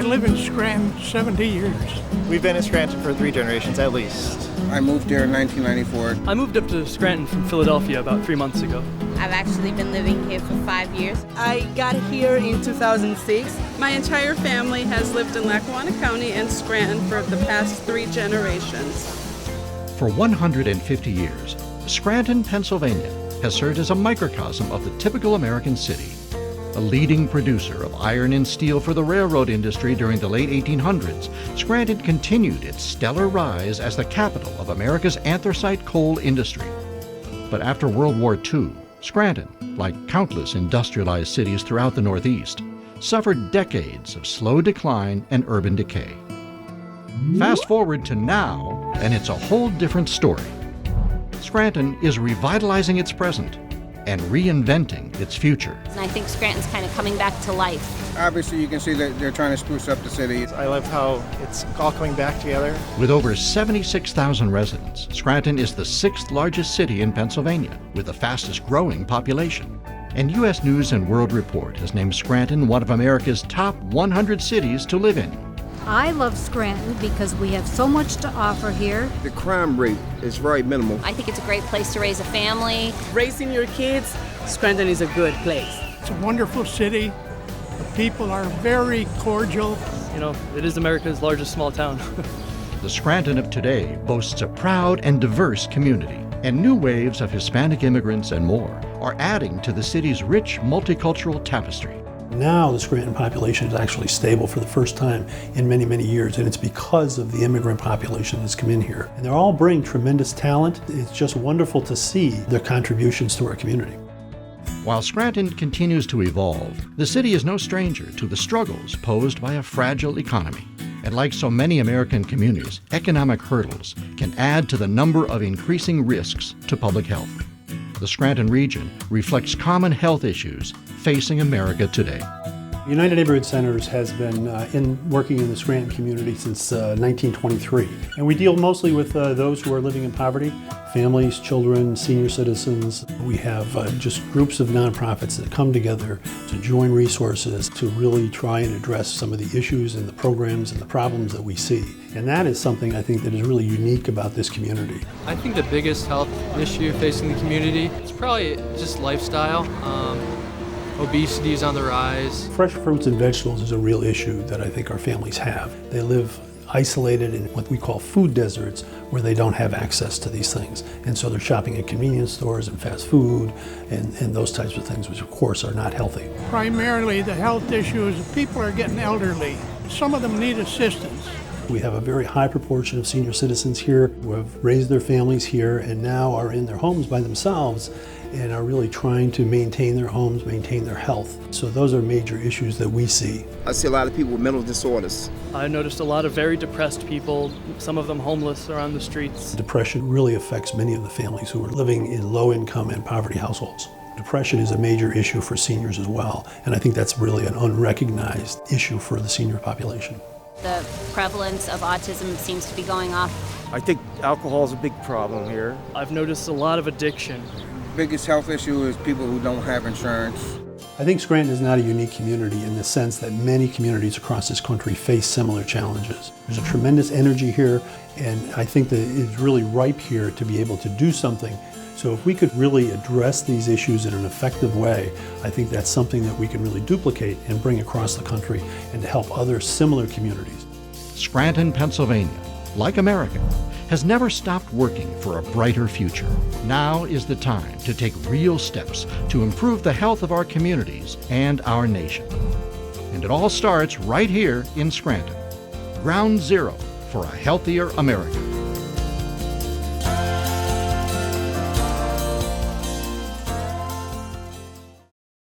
live in Scranton 70 years. We've been in Scranton for 3 generations at least. I moved here in 1994. I moved up to Scranton from Philadelphia about 3 months ago. I've actually been living here for 5 years. I got here in 2006. My entire family has lived in Lackawanna County and Scranton for the past 3 generations. For 150 years, Scranton, Pennsylvania has served as a microcosm of the typical American city. A leading producer of iron and steel for the railroad industry during the late 1800s, Scranton continued its stellar rise as the capital of America's anthracite coal industry. But after World War II, Scranton, like countless industrialized cities throughout the Northeast, suffered decades of slow decline and urban decay. Fast forward to now, and it's a whole different story. Scranton is revitalizing its present and reinventing its future. And I think Scranton's kind of coming back to life. Obviously, you can see that they're trying to spruce up the city. I love how it's all coming back together. With over 76,000 residents, Scranton is the 6th largest city in Pennsylvania with the fastest growing population. And U.S. News and World Report has named Scranton one of America's top 100 cities to live in. I love Scranton because we have so much to offer here. The crime rate is very minimal. I think it's a great place to raise a family. Raising your kids, Scranton is a good place. It's a wonderful city. The people are very cordial. You know, it is America's largest small town. The Scranton of today boasts a proud and diverse community, and new waves of Hispanic immigrants and more are adding to the city's rich multicultural tapestry. Now the Scranton population is actually stable for the first time in many, many years, and it's because of the immigrant population that's come in here. And they all bring tremendous talent. It's just wonderful to see their contributions to our community. While Scranton continues to evolve, the city is no stranger to the struggles posed by a fragile economy. And like so many American communities, economic hurdles can add to the number of increasing risks to public health. The Scranton region reflects common health issues facing America today. United Neighborhood Centers has been working in the Scranton community since 1923. And we deal mostly with those who are living in poverty, families, children, senior citizens. We have just groups of nonprofits that come together to join resources to really try and address some of the issues and the programs and the problems that we see. And that is something I think that is really unique about this community. I think the biggest health issue facing the community is probably just lifestyle. Obesity is on the rise. Fresh fruits and vegetables is a real issue that I think our families have. They live isolated in what we call food deserts where they don't have access to these things. And so they're shopping at convenience stores and fast food and those types of things, which of course are not healthy. Primarily the health issue is people are getting elderly. Some of them need assistance. We have a very high proportion of senior citizens here who have raised their families here and now are in their homes by themselves and are really trying to maintain their homes, maintain their health. So those are major issues that we see. I see a lot of people with mental disorders. I noticed a lot of very depressed people, some of them homeless around the streets. Depression really affects many of the families who are living in low-income and poverty households. Depression is a major issue for seniors as well, and I think that's really an unrecognized issue for the senior population. The prevalence of autism seems to be going up. I think alcohol is a big problem here. I've noticed a lot of addiction. Biggest health issue is people who don't have insurance. I think Scranton is not a unique community in the sense that many communities across this country face similar challenges. There's a tremendous energy here, and I think that it's really ripe here to be able to do something. So if we could really address these issues in an effective way, I think that's something that we can really duplicate and bring across the country and to help other similar communities. Scranton, Pennsylvania, like America, has never stopped working for a brighter future. Now is the time to take real steps to improve the health of our communities and our nation. And it all starts right here in Scranton. Ground zero for a healthier America.